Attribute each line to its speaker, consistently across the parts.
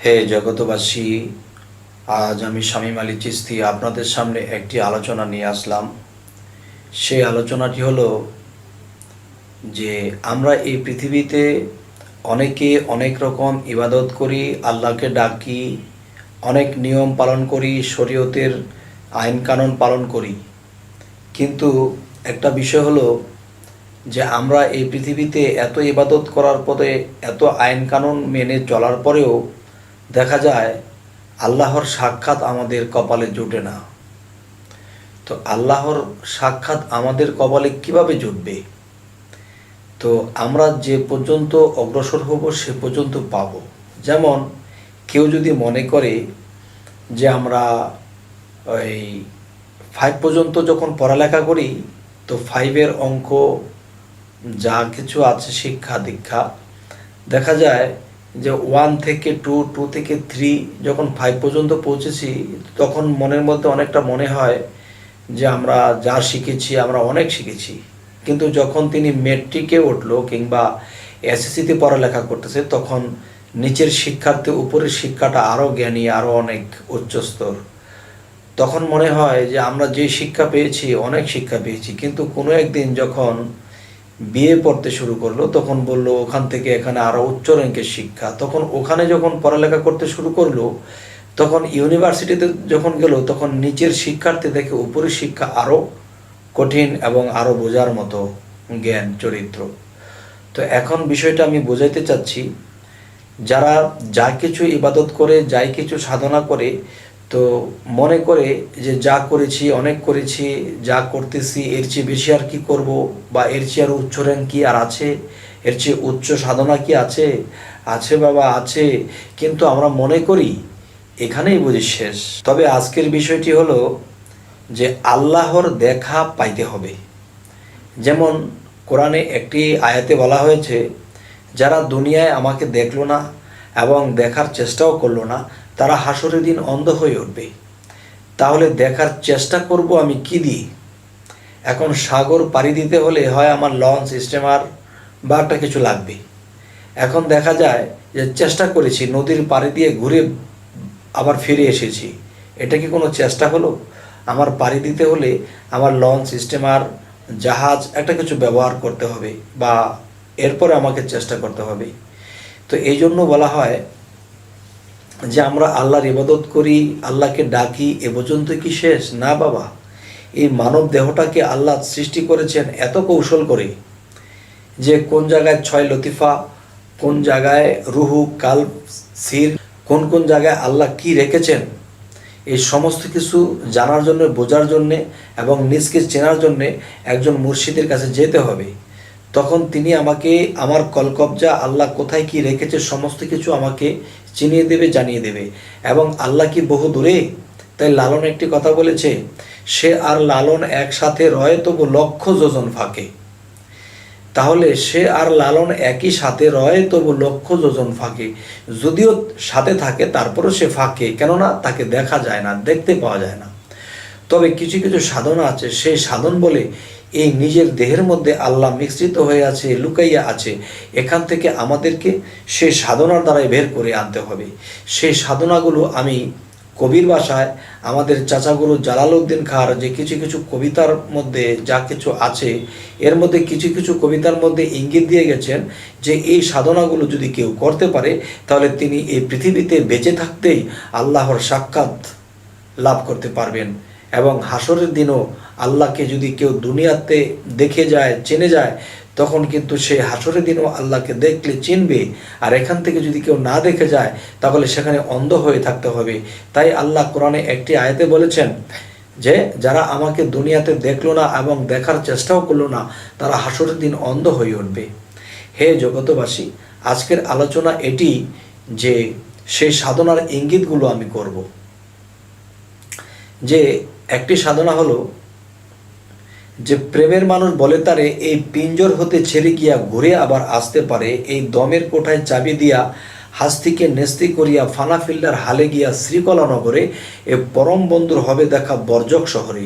Speaker 1: হে জগতবাসী, আজ আমি শামীম আলী চিশতি আপনাদের সামনে একটি আলোচনা নিয়ে আসলাম। সেই আলোচনাটি হলো যে আমরা এই পৃথিবীতে অনেকে অনেক রকম ইবাদত করি, আল্লাহকে ডাকি, অনেক নিয়ম পালন করি, শরীয়তের আইন কানুন পালন করি। কিন্তু একটা বিষয় হলো যে আমরা এই পৃথিবীতে এত ইবাদত করার পরে, এত আইন কানুন মেনে চলার পরেও দেখা যায় আল্লাহর সাক্ষাৎ আমাদের কপালে জুটে না। তো আল্লাহর সাক্ষাৎ আমাদের কপালে কিভাবে জুটবে? তো আমরা যে পর্যন্ত অগ্রসর হব সে পর্যন্ত পাব। যেমন কেউ যদি মনে করে যে আমরা ওই 5 পর্যন্ত যখন পড়ালেখা করি, তো 5-এর অঙ্ক যা কিছু আছে শিক্ষা দীক্ষা, দেখা যায় যে 1 থেকে 2, 2 থেকে 3, যখন 5 পর্যন্ত পৌঁছেছি তখন মনের মধ্যে অনেকটা মনে হয় যে আমরা যা শিখেছি আমরা অনেক শিখেছি। কিন্তু যখন তিনি মেট্রিকে উঠলো কিংবা এসএসসিতে পড়ালেখা করতেছে, তখন নিচের শিক্ষার্থী উপরের শিক্ষাটা আরও জ্ঞানী, আরও অনেক উচ্চস্তর। তখন মনে হয় যে আমরা যে শিক্ষা পেয়েছি অনেক শিক্ষা পেয়েছি, কিন্তু কোনো একদিন যখন বিয়ে পড়তে শুরু করলো তখন বলল ওখান থেকে এখানে আরও উচ্চ র্যাঙ্কের শিক্ষা। তখন ওখানে যখন পড়ালেখা করতে শুরু করলো, তখন ইউনিভার্সিটিতে যখন গেল তখন নিচের শিক্ষার্থী দেখে উপরের শিক্ষা আরও কঠিন এবং আরও বোঝার মতো জ্ঞান চরিত্র। তো এখন বিষয়টা আমি বোঝাইতে চাচ্ছি, যারা যা কিছু ইবাদত করে, যাই কিছু সাধনা করে, তো মনে করে যে যা করেছি অনেক করেছি, যা করতেছি এর চেয়ে বেশি আর কি করব, বা এর চেয়ে আর উচ্চ র্যাঙ্ক কি আর আছে, এর চেয়ে উচ্চ সাধনা কি আছে? আছে বাবা, আছে। কিন্তু আমরা মনে করি এখানেই বুঝি শেষ। তবে আজকের বিষয়টি হলো যে আল্লাহর দেখা পাইতে হবে। যেমন কোরআনে একটি আয়াতে বলা হয়েছে, যারা দুনিয়ায় আমাকে দেখলো না এবং দেখার চেষ্টাও করলো না, তারা হাসরের দিন অন্ধ হয়ে উঠবে। তাহলে দেখার চেষ্টা করব আমি কি দিয়ে? এখন সাগর পাড়ি দিতে হলে হয় আমার লঞ্চ, স্টিমার বা একটা কিছু লাগবে। এখন দেখা যায় যে চেষ্টা করেছি, নদীর পাড়ি দিয়ে ঘুরে আবার ফিরে এসেছি, এটা কি কোনো চেষ্টা হলো? আমার পাড়ি দিতে হলে আমার লঞ্চ, স্টিমার, জাহাজ একটা কিছু ব্যবহার করতে হবে, বা এরপরে আমাকে চেষ্টা করতে হবে। তো এই জন্য বলা হয় যে আমরা আল্লাহর ইবাদত করি, আল্লাহকে ডাকি, এ পর্যন্ত কি শেষ? না বাবা, এই মানব দেহটাকে আল্লাহ সৃষ্টি করেছেন এত কৌশল করে, যে কোন জায়গায় 6 লতিফা, কোন জায়গায় রুহু, কালব, সির, কোন কোন জায়গায় আল্লাহ কি রেখেছেন, এই সমস্ত কিছু জানার জন্য, বোঝার জন্যে এবং নিজকে চেনার জন্যে একজন মুর্শিদের কাছে যেতে হবে। তখন তিনি আমাকে আমার কলকবজা আল্লাহ কোথায় কি রেখেছে সমস্ত কিছু আমাকে চিনিয়ে দেবে, জানিয়ে দেবে। এবং আল্লাহ কি বহু দূরে? তাই লালন একটি কথা বলেছে, সে আর লালন একসাথে রয় তবু লক্ষ যোজন ফাঁকে। তাহলে সে আর লালন একই সাথে রয় তবু লক্ষ যোজন ফাঁকে। যদিও সাথে থাকে তারপরও সে ফাঁকে, কেননা তাকে দেখা যায় না, দেখতে পাওয়া যায় না। তবে কিছু কিছু সাধনা আছে, সেই সাধন বলে এই নিজের দেহের মধ্যে আল্লাহ মিশ্রিত হয়ে আছে, লুকাইয়া আছে। এখান থেকে আমাদেরকে সেই সাধনার দ্বারাই বের করে আনতে হবে। সেই সাধনাগুলো আমি কবির ভাষায় আমাদের চাচাগুরু জালালউদ্দিন খাঁর যে কিছু কিছু কবিতার মধ্যে যা কিছু আছে, এর মধ্যে কিছু কিছু কবিতার মধ্যে ইঙ্গিত দিয়ে গেছেন যে এই সাধনাগুলো যদি কেউ করতে পারে, তাহলে তিনি এই পৃথিবীতে বেঁচে থাকতেই আল্লাহর সাক্ষাৎ লাভ করতে পারবেন। এবং হাসরের দিনও আল্লাহকে যদি কেউ দুনিয়াতে দেখে যায়, চেনে যায়, তখন কিন্তু সে হাসরের দিনও আল্লাহকে দেখলে চিনবে। আর এখান থেকে যদি কেউ না দেখে যায়, তাহলে সেখানে অন্ধ হয়ে থাকতে হবে। তাই আল্লাহ কোরআনে একটি আয়াতে বলেছেন যে যারা আমাকে দুনিয়াতে দেখলো না এবং দেখার চেষ্টাও করলো না, তারা হাসরের দিন অন্ধ হয়ে উঠবে। হে জগতবাসী, আজকের আলোচনা এটি যে সেই সাধনার ইঙ্গিতগুলো আমি করব। যে একটি সাধনা হলো যে প্রেমের মানুষ বলে তারে এই পিঞ্জর হতে ছেড়ে গিয়া ঘুরে আবার আসতে পারে, এই দমের কোঠায় চাবি দিয়া হাস্তিকে নেস্তি করিয়া ফানা ফিল্ডার হালে গিয়া শ্রীকলা নগরে, এ পরম বন্ধুর হবে দেখা বর্জক শহরে।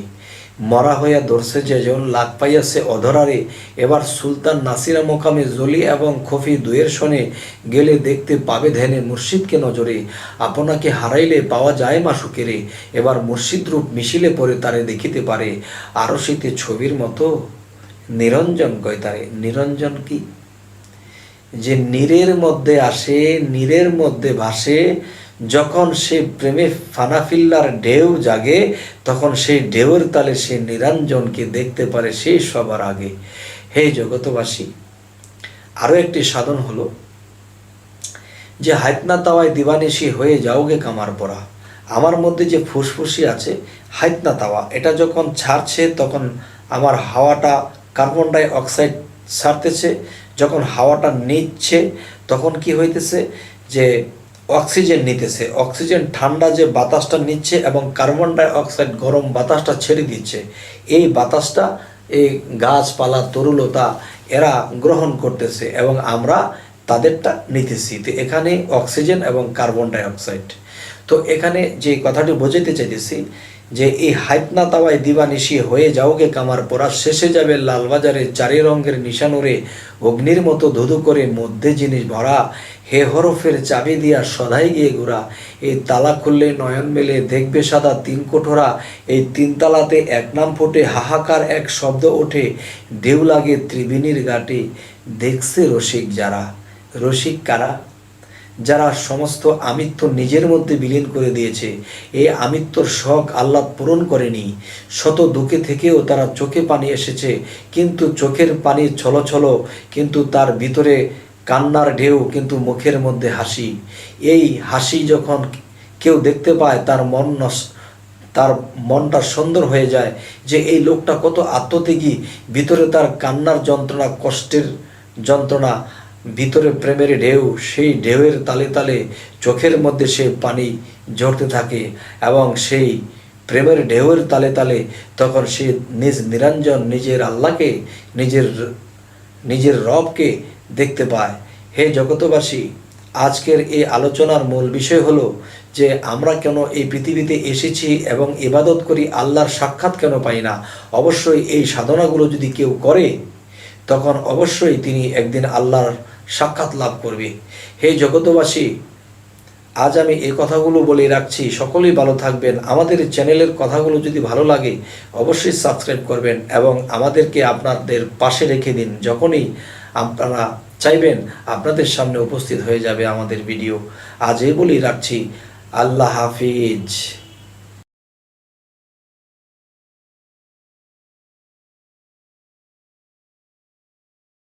Speaker 1: মরা হইয়া ধরছে যেজন, লাগ পাইয়াছে অধরারে। এবার সুলতান নাসিরা মোকামে জলি এবং খফি দুয়ের শনে গেলে দেখতে পাবে ধ্যানে মুর্শিদকে নজরে। আপনাকে হারাইলে পাওয়া যায় মাসুকেরে, এবার মুর্শিদ রূপ মিশিলে পরে তারে দেখিতে পারে। আরশিতে ছবির মতো নিরঞ্জন কয় তারে। নিরঞ্জন কি? যে নীরের মধ্যে আসে, নীরের মধ্যে ভাসে, যখন সে প্রেমে ফানাফিল্লার ঢেউ জাগে, তখন সেই ঢেউয়ের তালে সে নিরঞ্জনকে দেখতে পারে সেই সবার আগে। হে জগতবাসী, আরও একটি সাধন হলো যে হাইতনা তাওয়ায় দিবানিশি হয়ে যাওগে কামার পরা। আমার মধ্যে যে ফুসফুসি আছে হাইতনা তাওয়া, এটা যখন ছাড়ছে তখন আমার হাওয়াটা কার্বন ডাই অক্সাইড ছাড়তেছে, যখন হাওয়াটা নিচ্ছে তখন কি হইতেছে যে অক্সিজেন নিতেছে, অক্সিজেন ঠান্ডা যে বাতাসটা নিচ্ছে এবং কার্বন ডাই অক্সাইড গরম বাতাসটা ছেড়ে দিচ্ছে। এই বাতাসটা এই গাছপালা তরুলতা এরা গ্রহণ করতেছে এবং আমরা তাদেরটা নিতেছি। তো এখানে অক্সিজেন এবং কার্বন ডাই অক্সাইড। তো এখানে যে কথাটি বোঝাতে চাইতেছি যে এই হাইতনা তাওয়ায় দিবানিশি হয়ে যাওগে কামার পরা, শেষে যাবে লালবাজারে চারি রঙের নিশানুরে, অগ্নির মতো ধুধু করে মধ্যে জিনিস ভরা, হে হরফের চাবি দিয়া সদাই গিয়ে ঘোরা। এই তালা খুললে নয়ন মেলে দেখবে সাদা তিন কোঠরা, এই তিন তালাতে এক নাম ফোটে, হাহাকার এক শব্দ ওঠে, ঢেউ লাগে ত্রিবেণীর ঘাটে। দেখছে রসিক যারা। রসিক কারা? যারা সমস্ত আমিত্ব নিজের মধ্যে বিলীন করে দিয়েছে। এই আমিত্বর শখ আহ্লাদ পূরণ করেনি। শত দুঃখে থেকেও তারা চোখে পানি এসেছে, কিন্তু চোখের পানি ছলছল, কিন্তু তার ভিতরে কান্নার ঢেউ, কিন্তু মুখের মধ্যে হাসি। এই হাসি যখন কেউ দেখতে পায় তার মনটা সুন্দর হয়ে যায় যে এই লোকটা কত আত্মত্যাগী, ভিতরে তার কান্নার যন্ত্রণা, কষ্টের যন্ত্রণা, ভিতরে প্রেমের ঢেউ, সেই ঢেউয়ের তালে তালে চোখের মধ্যে সে পানি ঝরতে থাকে এবং সেই প্রেমের ঢেউয়ের তালে তালে তখন সে নিজ নিরঞ্জন, নিজের আল্লাহকে, নিজের রবকে দেখতে পায়। হে জগতবাসী, আজকের এই আলোচনার মূল বিষয় হলো যে আমরা কেন এই পৃথিবীতে এসেছি এবং ইবাদত করি, আল্লাহর সাক্ষাৎ কেন পাই না। অবশ্যই এই সাধনাগুলো যদি কেউ করে তখন অবশ্যই তিনি একদিন আল্লাহর সাক্ষাৎ লাভ করবে। হে জগতবাসী, আজ আমি এই কথাগুলো বলে রাখছি। সকলেই ভালো থাকবেন। আমাদের চ্যানেলের কথাগুলো যদি ভালো লাগে অবশ্যই সাবস্ক্রাইব করবেন এবং আমাদেরকে আপনাদের পাশে রেখে দিন। যখনই আপনারা চাইবেন আপনাদের সামনে উপস্থিত হয়ে যাবে আমাদের ভিডিও। আজ এই বলেই রাখছি। আল্লাহ হাফিজ।